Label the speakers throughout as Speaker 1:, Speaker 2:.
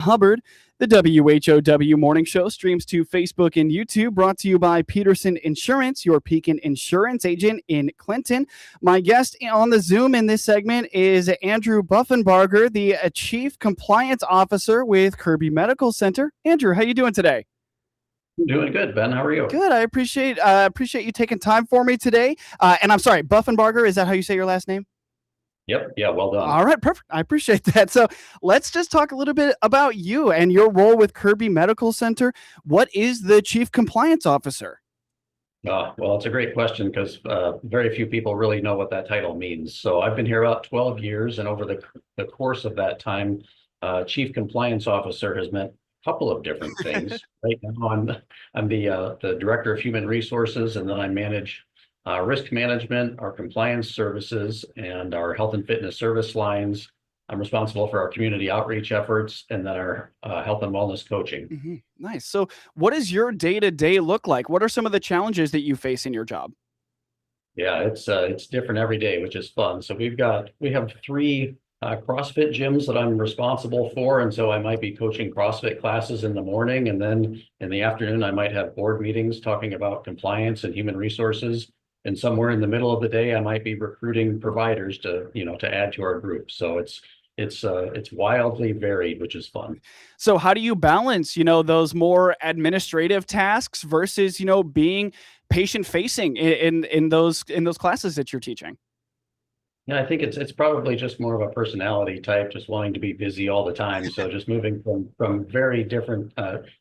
Speaker 1: Hubbard. The WHOW Morning Show streams to Facebook and YouTube, brought to you by Peterson Insurance, your Pekin Insurance agent in Clinton. My guest on the Zoom in this segment is Andrew Buffenbarger, the Chief Compliance Officer with Kirby Medical Center. Andrew, how you doing today?
Speaker 2: Doing good, Ben. How are you?
Speaker 1: Good. I appreciate you taking time for me today. And I'm sorry, Buffenbarger, is that how you say your last name?
Speaker 2: Yep. Yeah. Well done.
Speaker 1: All right, perfect. I appreciate that. So let's just talk a little bit about you and your role with Kirby Medical Center. What is the Chief Compliance Officer?
Speaker 2: Well, it's a great question because very few people really know what that title means. So I've been here about 12 years, and over the course of that time, Chief Compliance Officer has meant a couple of different things. Right now, I'm the Director of Human Resources, and then I manage risk management, our compliance services, and our health and fitness service lines. I'm responsible for our community outreach efforts and then our health and wellness coaching.
Speaker 1: Mm-hmm. Nice. So what does your day-to-day look like? What are some of the challenges that you face in your job?
Speaker 2: Yeah, it's different every day, which is fun. So we have three CrossFit gyms that I'm responsible for, and so I might be coaching CrossFit classes in the morning, and then in the afternoon I might have board meetings talking about compliance and human resources. And somewhere in the middle of the day, I might be recruiting providers to add to our group. So it's wildly varied, which is fun.
Speaker 1: So how do you balance, those more administrative tasks versus, being patient facing in those classes that you're teaching?
Speaker 2: Yeah, I think it's probably just more of a personality type, just wanting to be busy all the time. So just moving from very different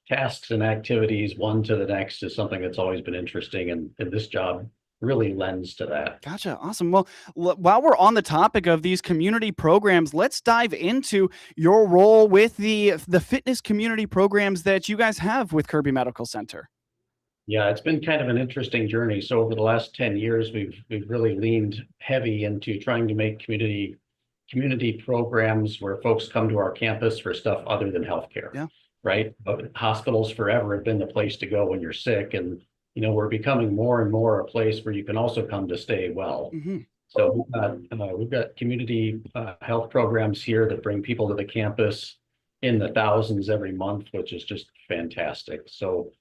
Speaker 2: tasks and activities, one to the next, is something that's always been interesting, and this job really lends to that.
Speaker 1: Gotcha. Awesome. Well, while we're on the topic of these community programs, let's dive into your role with the fitness community programs that you guys have with Kirby Medical Center.
Speaker 2: Yeah, it's been kind of an interesting journey. So over the last 10 years, we've really leaned heavy into trying to make community programs where folks come to our campus for stuff other than healthcare.
Speaker 1: Yeah.
Speaker 2: Right? But hospitals forever have been the place to go when you're sick, and we're becoming more and more a place where you can also come to stay well.
Speaker 1: Mm-hmm.
Speaker 2: So we've got community health programs here that bring people to the campus in the thousands every month, which is just fantastic. So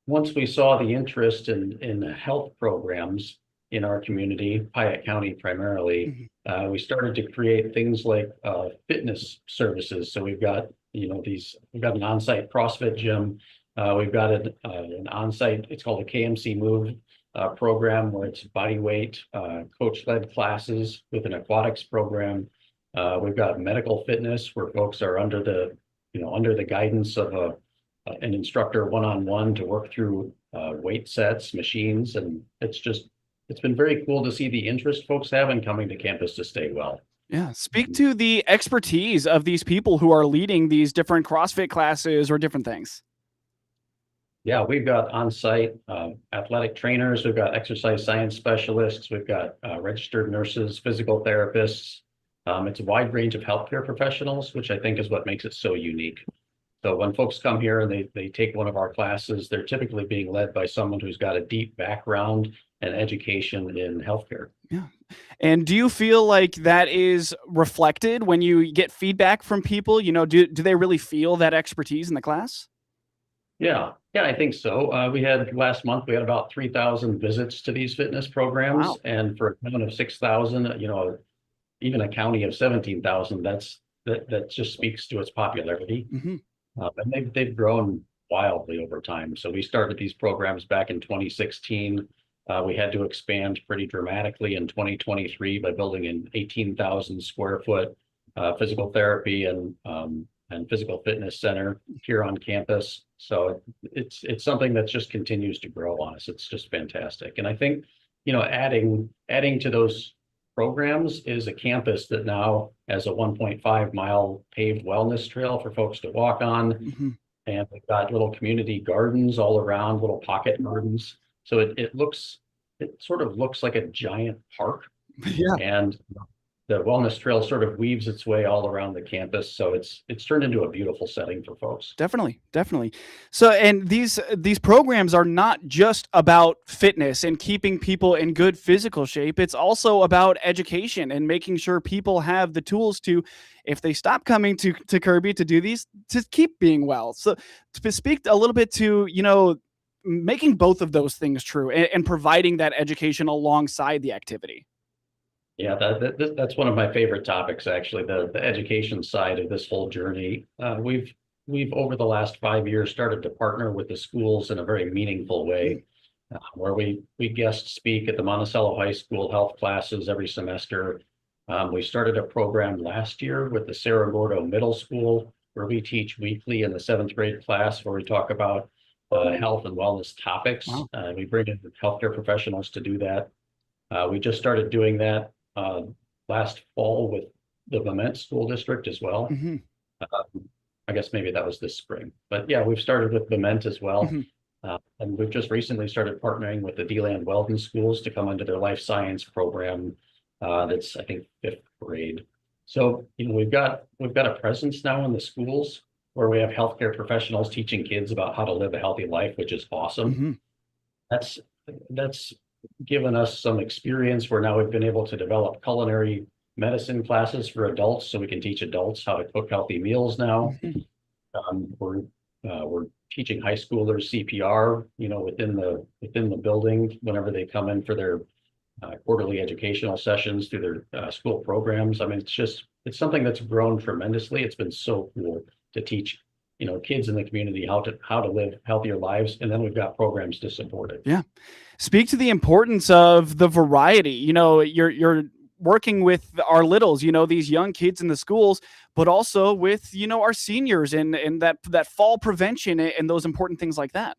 Speaker 2: once we saw the interest in health programs in our community, Piatt County primarily, we started to create things like fitness services. So we've got an on-site CrossFit gym. We've got an on-site, it's called a KMC Move program, where it's body weight, coach-led classes with an aquatics program. We've got medical fitness, where folks are under the guidance of an instructor one-on-one to work through weight sets, machines, and it's been very cool to see the interest folks have in coming to campus to stay well.
Speaker 1: Yeah. Speak to the expertise of these people who are leading these different CrossFit classes or different things.
Speaker 2: Yeah, we've got on-site athletic trainers, we've got exercise science specialists, we've got registered nurses, physical therapists. It's a wide range of healthcare professionals, which I think is what makes it so unique. So when folks come here and they take one of our classes, they're typically being led by someone who's got a deep background and education in healthcare.
Speaker 1: Yeah. And do you feel like that is reflected when you get feedback from people? Do they really feel that expertise in the class?
Speaker 2: Yeah, I think so. Last month, we had about 3,000 visits to these fitness programs.
Speaker 1: Wow.
Speaker 2: And for a town of 6,000, even a county of 17,000, that just speaks to its popularity.
Speaker 1: Mm-hmm.
Speaker 2: And they've grown wildly over time. So we started these programs back in 2016. We had to expand pretty dramatically in 2023 by building an 18,000 square foot physical therapy and physical fitness center here on campus. So it's something that just continues to grow on us. It's just fantastic. And I think, adding to those programs is a campus that now has a 1.5-mile paved wellness trail for folks to walk on.
Speaker 1: Mm-hmm.
Speaker 2: And we've got little community gardens all around, little pocket gardens. So it sort of looks like a giant park.
Speaker 1: Yeah.
Speaker 2: And the wellness trail sort of weaves its way all around the campus. So it's turned into a beautiful setting for folks.
Speaker 1: Definitely, definitely. So, and these programs are not just about fitness and keeping people in good physical shape. It's also about education and making sure people have the tools to, if they stop coming to Kirby to do these, to keep being well. So, to speak a little bit to, making both of those things true and providing that education alongside the activity.
Speaker 2: Yeah, that's one of my favorite topics, actually, the education side of this whole journey. We've over the last 5 years started to partner with the schools in a very meaningful way, where we guest speak at the Monticello High School health classes every semester. We started a program last year with the Cerro Gordo Middle School, where we teach weekly in the 7th grade class, where we talk about health and wellness topics.
Speaker 1: Wow.
Speaker 2: We bring in healthcare professionals to do that. We just started doing that last fall with the Vement School District as well.
Speaker 1: Mm-hmm.
Speaker 2: I guess maybe that was this spring, but yeah, we've started with Vement as well.
Speaker 1: Mm-hmm.
Speaker 2: And we've just recently started partnering with the DeLand Weldon schools to come into their life science program. That's, I think, 5th grade. So, we've got a presence now in the schools where we have healthcare professionals teaching kids about how to live a healthy life, which is awesome.
Speaker 1: Mm-hmm.
Speaker 2: That's given us some experience where now we've been able to develop culinary medicine classes for adults, so we can teach adults how to cook healthy meals now. We're teaching high schoolers CPR, within the building whenever they come in for their quarterly educational sessions through their school programs. I mean, it's something that's grown tremendously. It's been so cool to teach kids in the community how to live healthier lives, and then we've got programs to support it.
Speaker 1: Yeah. Speak to the importance of the variety. You're working with our littles, these young kids in the schools, but also with, our seniors and that fall prevention and those important things like that.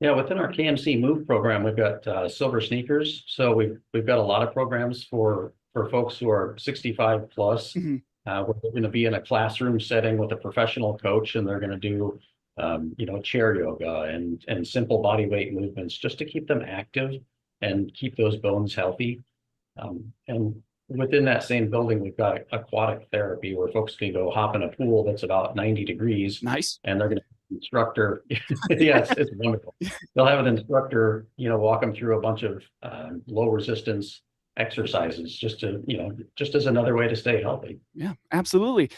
Speaker 2: Yeah, within our KMC Move program, we've got silver sneakers. So we've got a lot of programs for folks who are 65 plus.
Speaker 1: Mm-hmm.
Speaker 2: We're going to be in a classroom setting with a professional coach, and they're going to do chair yoga and simple body weight movements just to keep them active and keep those bones healthy. And within that same building, we've got aquatic therapy where folks can go hop in a pool that's about 90 degrees.
Speaker 1: Nice.
Speaker 2: And they're going to have an instructor. Yes, it's wonderful. They'll have an instructor, walk them through a bunch of low resistance exercises just as another way to stay healthy.
Speaker 1: Yeah, absolutely.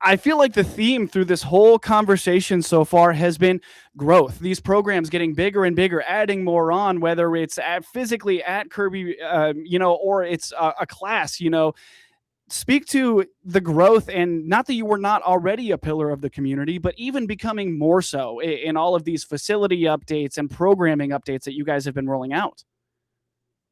Speaker 1: I feel like the theme through this whole conversation so far has been growth. These programs getting bigger and bigger, adding more on, whether it's physically at Kirby, or it's a class, Speak to the growth, and not that you were not already a pillar of the community, but even becoming more so in all of these facility updates and programming updates that you guys have been rolling out.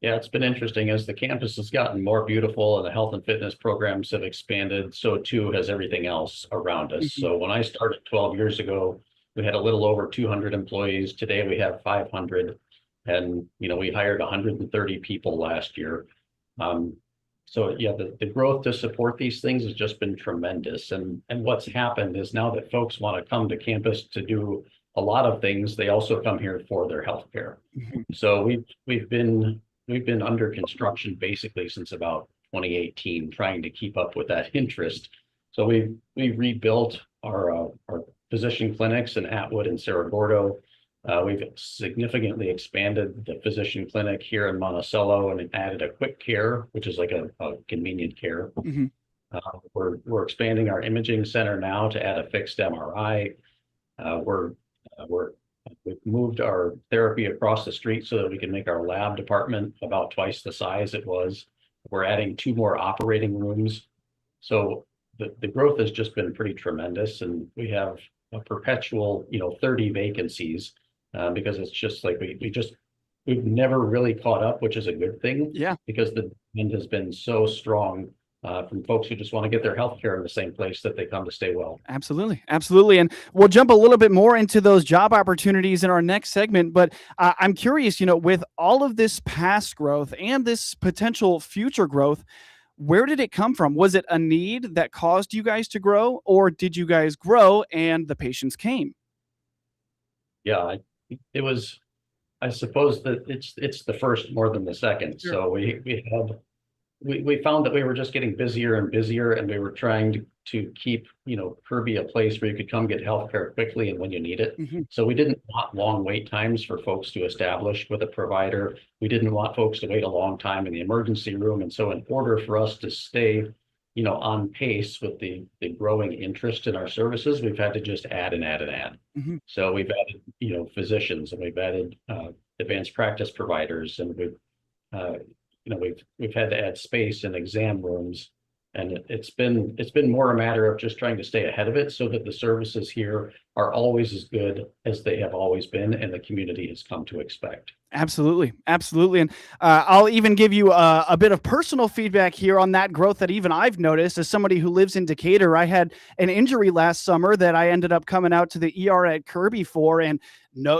Speaker 2: Yeah, it's been interesting as the campus has gotten more beautiful and the health and fitness programs have expanded, so too has everything else around us.
Speaker 1: Mm-hmm.
Speaker 2: So when I started 12 years ago, we had a little over 200 employees. Today we have 500, and we hired 130 people last year. So yeah, the growth to support these things has just been tremendous. And what's happened is now that folks want to come to campus to do a lot of things, they also come here for their health care.
Speaker 1: Mm-hmm.
Speaker 2: So we've been under construction basically since about 2018, trying to keep up with that interest. So we rebuilt our physician clinics in Atwood and Cerro Gordo. We've significantly expanded the physician clinic here in Monticello and added a quick care, which is like a convenient care.
Speaker 1: Mm-hmm.
Speaker 2: We're expanding our imaging center now to add a fixed MRI. We've moved our therapy across the street so that we can make our lab department about twice the size it was. We're adding 2 more operating rooms. So the growth has just been pretty tremendous, and we have a perpetual, 30 vacancies because it's just like we've never really caught up, which is a good thing.
Speaker 1: Yeah,
Speaker 2: because the demand has been so strong from folks who just want to get their health care in the same place that they come to stay well.
Speaker 1: Absolutely. Absolutely. And we'll jump a little bit more into those job opportunities in our next segment. But I'm curious, with all of this past growth and this potential future growth, where did it come from? Was it a need that caused you guys to grow, or did you guys grow and the patients came?
Speaker 2: Yeah, it was, I suppose that it's the first more than the second.
Speaker 1: Sure.
Speaker 2: So we we found that we were just getting busier and busier, and we were trying to keep, Kirby a place where you could come get healthcare quickly and when you need it.
Speaker 1: Mhm.
Speaker 2: So we didn't want long wait times for folks to establish with a provider. We didn't want folks to wait a long time in the emergency room. And so in order for us to stay, on pace with the growing interest in our services, we've had to just add and add and add.
Speaker 1: Mhm.
Speaker 2: So we've added, physicians, and we've added advanced practice providers, and we've had to add space in exam rooms, and it's been more a matter of just trying to stay ahead of it so that the services here are always as good as they have always been and the community has come to expect.
Speaker 1: Absolutely. And I'll even give you a bit of personal feedback here on that growth that even I've noticed as somebody who lives in Decatur. I had an injury last summer that I ended up coming out to the ER at Kirby for, and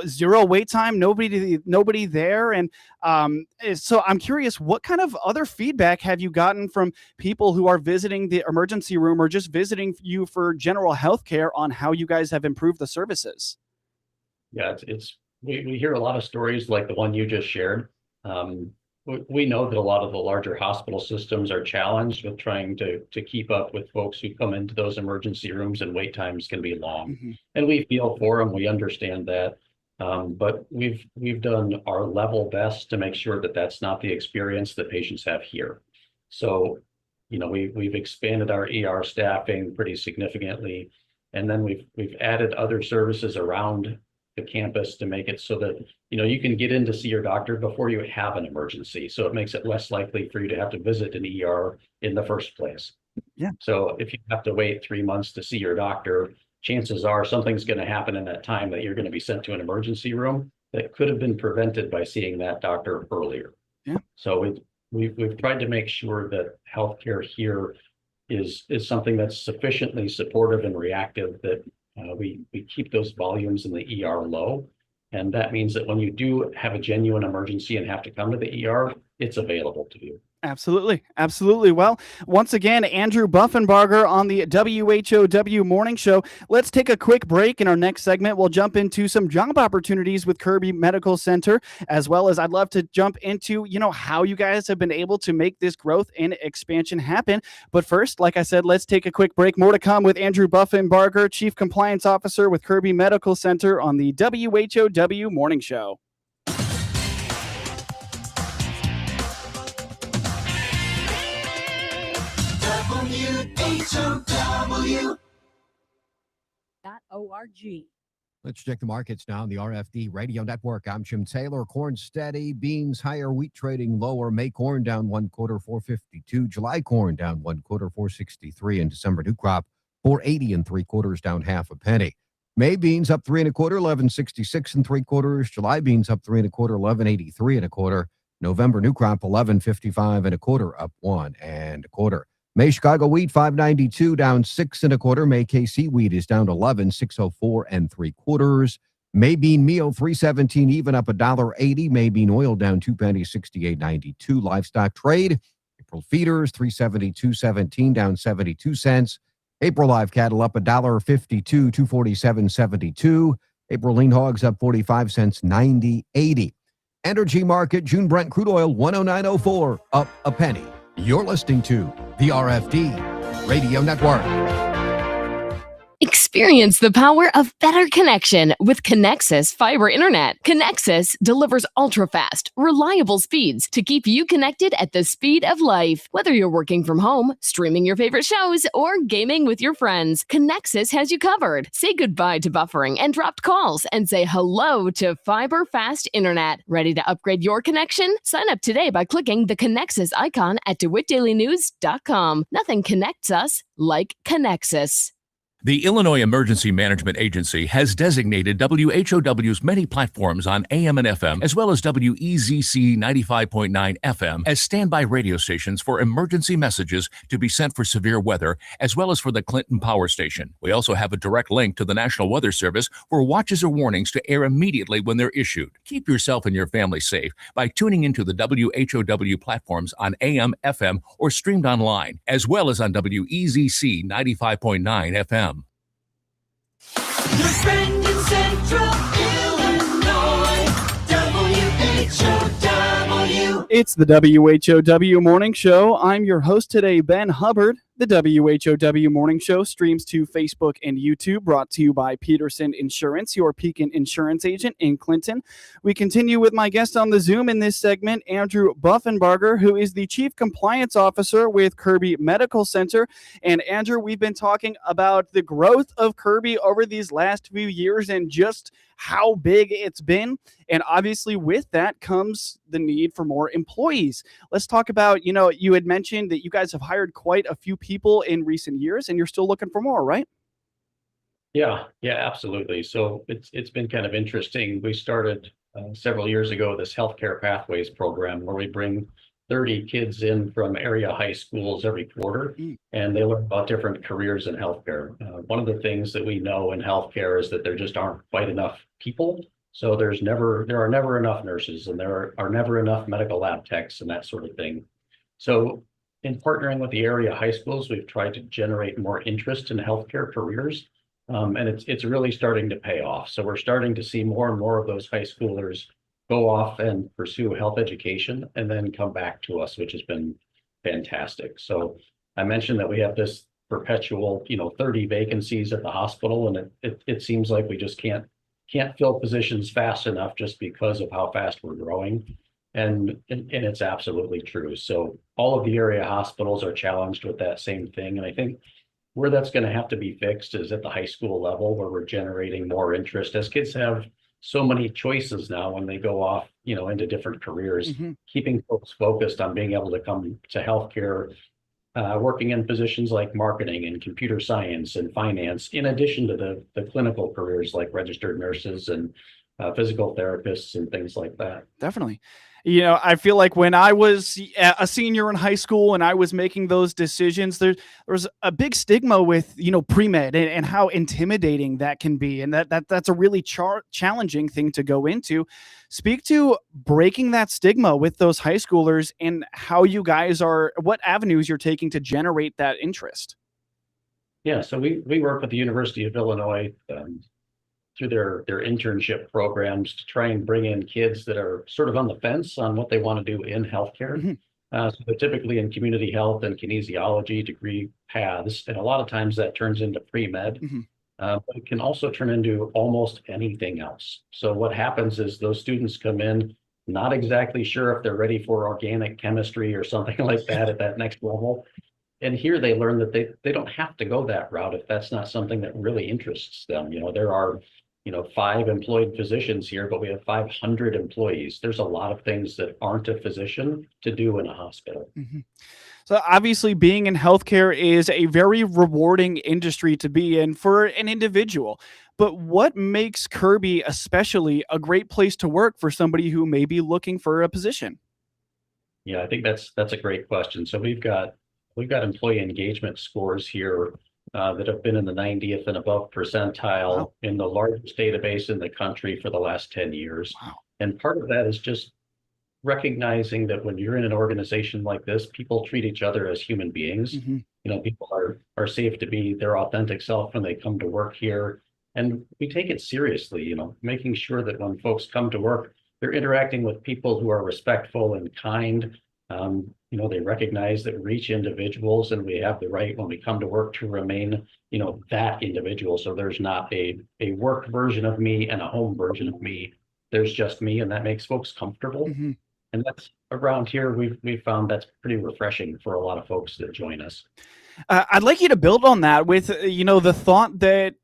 Speaker 1: zero wait time, nobody there. And so I'm curious, what kind of other feedback have you gotten from people who are visiting the emergency room or just visiting you for general health care on how you guys have improved the services?
Speaker 2: Yeah, we hear a lot of stories like the one you just shared. We know that a lot of the larger hospital systems are challenged with trying to keep up with folks who come into those emergency rooms, and wait times can be long.
Speaker 1: Mm-hmm.
Speaker 2: And we feel for them, we understand that. But we've done our level best to make sure that that's not the experience that patients have here. So, we've expanded our ER staffing pretty significantly, and then we've added other services around the campus to make it so that, you can get in to see your doctor before you have an emergency. So it makes it less likely for you to have to visit an ER in the first place.
Speaker 1: Yeah.
Speaker 2: So if you have to wait 3 months to see your doctor, chances are something's going to happen in that time that you're going to be sent to an emergency room that could have been prevented by seeing that doctor earlier.
Speaker 1: Yeah.
Speaker 2: So we've tried to make sure that healthcare here is something that's sufficiently supportive and reactive, that we keep those volumes in the ER low. And that means that when you do have a genuine emergency and have to come to the ER, it's available to you.
Speaker 1: Absolutely. Well, once again, Andrew Buffenbarger on the WHOW Morning Show. Let's take a quick break. In our next segment, we'll jump into some job opportunities with Kirby Medical Center, as well as I'd love to jump into, how you guys have been able to make this growth and expansion happen. But first, like I said, let's take a quick break. More to come with Andrew Buffenbarger, Chief Compliance Officer with Kirby Medical Center on the WHOW Morning Show.
Speaker 3: WHOW.org.
Speaker 4: Let's check the markets now on the RFD Radio Network. I'm Jim Taylor. Corn steady, beans higher, wheat trading lower. May corn down 1/4, $4.52. July corn down 1/4, $4.63. And December new crop, $4.80 3/4, down half a penny. May beans up 3 1/4, $11.66 3/4. July beans up 3 1/4, $11.83 1/4. November new crop, $11.55 1/4, up 1 1/4. May Chicago wheat, $5.92, down 6 1/4. May KC wheat is down 11, $6.04 3/4. May bean meal, $3.17 even, up $1.80. May bean oil down 2 pennies, $68.92. Livestock trade, April feeders, $3.72.17, down 72 cents. April live cattle up $1.52, $247.72. April lean hogs up 45 cents, 90.80. Energy market, June Brent crude oil, 109.04, up a penny. You're listening to the RFD Radio Network.
Speaker 3: Experience the power of better connection with Connexus Fiber Internet. Connexus delivers ultra-fast, reliable speeds to keep you connected at the speed of life. Whether you're working from home, streaming your favorite shows, or gaming with your friends, Connexus has you covered. Say goodbye to buffering and dropped calls and say hello to fiber fast internet. Ready to upgrade your connection? Sign up today by clicking the Connexus icon at DeWittDailyNews.com. Nothing connects us like Connexus.
Speaker 5: The Illinois Emergency Management Agency has designated WHOW's many platforms on AM and FM, as well as WEZC 95.9 FM, as standby radio stations for emergency messages to be sent for severe weather, as well as for the Clinton Power Station. We also have a direct link to the National Weather Service for watches or warnings to air immediately when they're issued. Keep yourself and your family safe by tuning into the WHOW platforms on AM, FM, or streamed online, as well as on WEZC 95.9 FM.
Speaker 6: Your friend in Central Illinois, WHOW.
Speaker 1: It's the WHOW Morning Show. I'm your host today, Ben Hubbard. The WHOW Morning Show streams to Facebook and YouTube, brought to you by Peterson Insurance, your Pekin Insurance agent in Clinton. We continue with my guest on the Zoom in this segment, Andrew Buffenbarger, who is the Chief Compliance Officer with Kirby Medical Center. And Andrew, we've been talking about the growth of Kirby over these last few years and just how big it's been. And obviously with that comes the need for more employees. Let's talk about, you had mentioned that you guys have hired quite a few people in recent years and you're still looking for more, right?
Speaker 2: Yeah, absolutely. So it's been kind of interesting. We started several years ago this healthcare pathways program where we bring 30 kids in from area high schools every quarter, and they learn about different careers in healthcare. One of the things that we know in healthcare is that there just aren't quite enough people. So there are never enough nurses, and there are never enough medical lab techs and that sort of thing. So in partnering with the area high schools, we've tried to generate more interest in healthcare careers. And it's really starting to pay off. So we're starting to see more and more of those high schoolers go off and pursue health education and then come back to us, which has been fantastic. So I mentioned that we have this perpetual, 30 vacancies at the hospital, and it seems like we just can't fill positions fast enough just because of how fast we're growing. And it's absolutely true. So all of the area hospitals are challenged with that same thing. And I think where that's going to have to be fixed is at the high school level, where we're generating more interest as kids have so many choices now when they go off, into different careers, keeping folks focused on being able to come to healthcare, working in positions like marketing and computer science and finance, in addition to the clinical careers like registered nurses and physical therapists and things like that.
Speaker 1: Definitely. I feel like when I was a senior in high school and I was making those decisions, there was a big stigma with, pre-med and how intimidating that can be. And that's a really challenging thing to go into. Speak to breaking that stigma with those high schoolers and how you guys what avenues you're taking to generate that interest.
Speaker 2: Yeah, so we work with the University of Illinois through their internship programs to try and bring in kids that are sort of on the fence on what they want to do in healthcare. So they're typically in community health and kinesiology degree paths, and a lot of times that turns into pre-med, but it can also turn into almost anything else. So what happens is those students come in not exactly sure if they're ready for organic chemistry or something like that at that next level. And here they learn that they don't have to go that route if that's not something that really interests them. There are 5 employed physicians here, but we have 500 employees. There's a lot of things that aren't a physician to do in a hospital.
Speaker 1: So obviously being in healthcare is a very rewarding industry to be in for an individual. But what makes Kirby especially a great place to work for somebody who may be looking for a position?
Speaker 2: Yeah, I think that's a great question. So we've got employee engagement scores here that have been in the 90th and above percentile in the largest database in the country for the last 10 years.
Speaker 1: Wow.
Speaker 2: And part of that is just recognizing that when you're in an organization like this, people treat each other as human beings. People are safe to be their authentic self when they come to work here. And we take it seriously, making sure that when folks come to work, they're interacting with people who are respectful and kind. They recognize that we're each individuals and we have the right when we come to work to remain, that individual. So there's not a work version of me and a home version of me. There's just me, and that makes folks comfortable. And that's around here. We've found that's pretty refreshing for a lot of folks that join us.
Speaker 1: I'd like you to build on that with, the thought that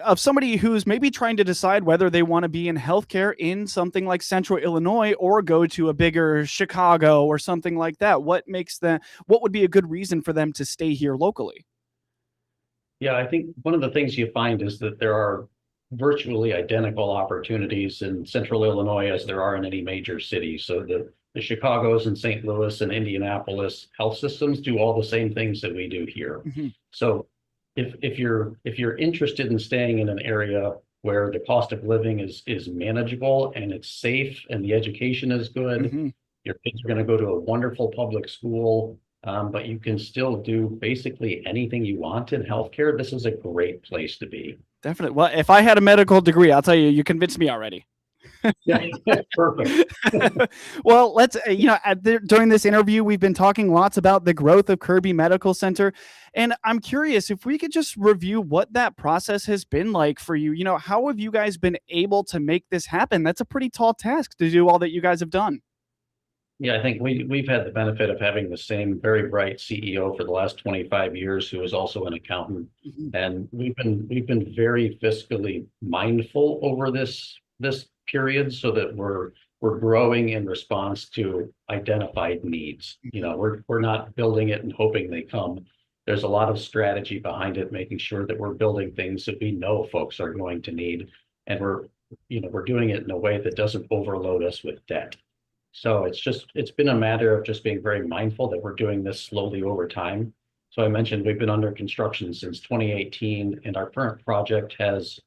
Speaker 1: of somebody who's maybe trying to decide whether they want to be in healthcare in something like Central Illinois or go to a bigger Chicago or something like that. What would be a good reason for them to stay here locally?
Speaker 2: Yeah, I think one of the things you find is that there are virtually identical opportunities in Central Illinois as there are in any major city. So the Chicagos and St. Louis and Indianapolis health systems do all the same things that we do here. So if you're interested in staying in an area where the cost of living is manageable and it's safe and the education is good, your kids are going to go to a wonderful public school, but you can still do basically anything you want in healthcare. This is a great place to be.
Speaker 1: Definitely. Well, if I had a medical degree, I'll tell you, you convinced me already.
Speaker 2: Yeah, perfect.
Speaker 1: Well, let's, during this interview, we've been talking lots about the growth of Kirby Medical Center. And I'm curious if we could just review what that process has been like for you. How have you guys been able to make this happen? That's a pretty tall task to do all that you guys have done.
Speaker 2: Yeah, I think we've had the benefit of having the same very bright CEO for the last 25 years, who is also an accountant.
Speaker 1: Mhm.
Speaker 2: And we've been very fiscally mindful over this period, so that we're growing in response to identified needs. We're not building it and hoping they come. There's a lot of strategy behind it, making sure that we're building things that we know folks are going to need, and we're doing it in a way that doesn't overload us with debt. So it's been a matter of just being very mindful that we're doing this slowly over time. So I mentioned we've been under construction since 2018, and our current project has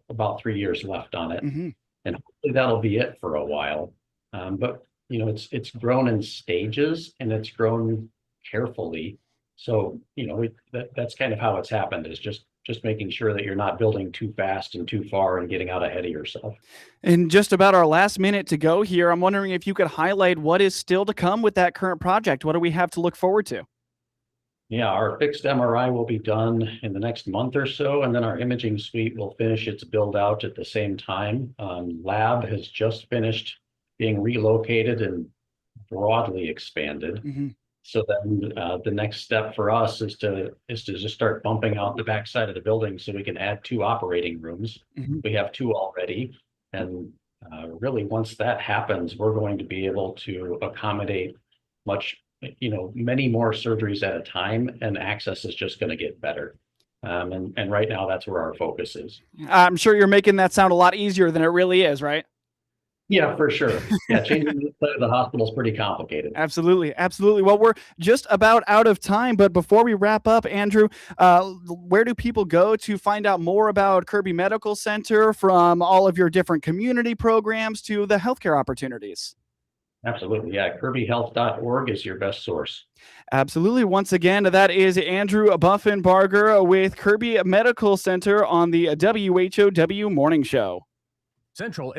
Speaker 2: about 3 years left on it.
Speaker 1: Mhm.
Speaker 2: And hopefully that'll be it for a while. But it's grown in stages, and it's grown carefully. So that's kind of how it's happened, is just making sure that you're not building too fast and too far and getting out ahead of yourself.
Speaker 1: And just about our last minute to go here, I'm wondering if you could highlight what is still to come with that current project. What do we have to look forward to?
Speaker 2: Yeah, our fixed MRI will be done in the next month or so, and then our imaging suite will finish its build out at the same time. Lab has just finished being relocated and broadly expanded.
Speaker 1: Mhm.
Speaker 2: So then the next step for us is to just start bumping out the backside of the building so we can add 2 operating rooms.
Speaker 1: Mhm.
Speaker 2: We have 2 already, and really once that happens, we're going to be able to accommodate many more surgeries at a time, and access is just going to get better. And right now that's where our focus is.
Speaker 1: I'm sure you're making that sound a lot easier than it really is, right?
Speaker 2: Yeah, for sure. Yeah, changing the hospital is pretty complicated.
Speaker 1: Absolutely. Absolutely. Well, we're just about out of time, but before we wrap up, Andrew, where do people go to find out more about Kirby Medical Center, from all of your different community programs to the healthcare opportunities?
Speaker 2: Absolutely. Yeah, kirbyhealth.org is your best source.
Speaker 1: Absolutely. Once again, that is Andrew Buffenbarger with Kirby Medical Center on the WHOW Morning Show.
Speaker 5: Central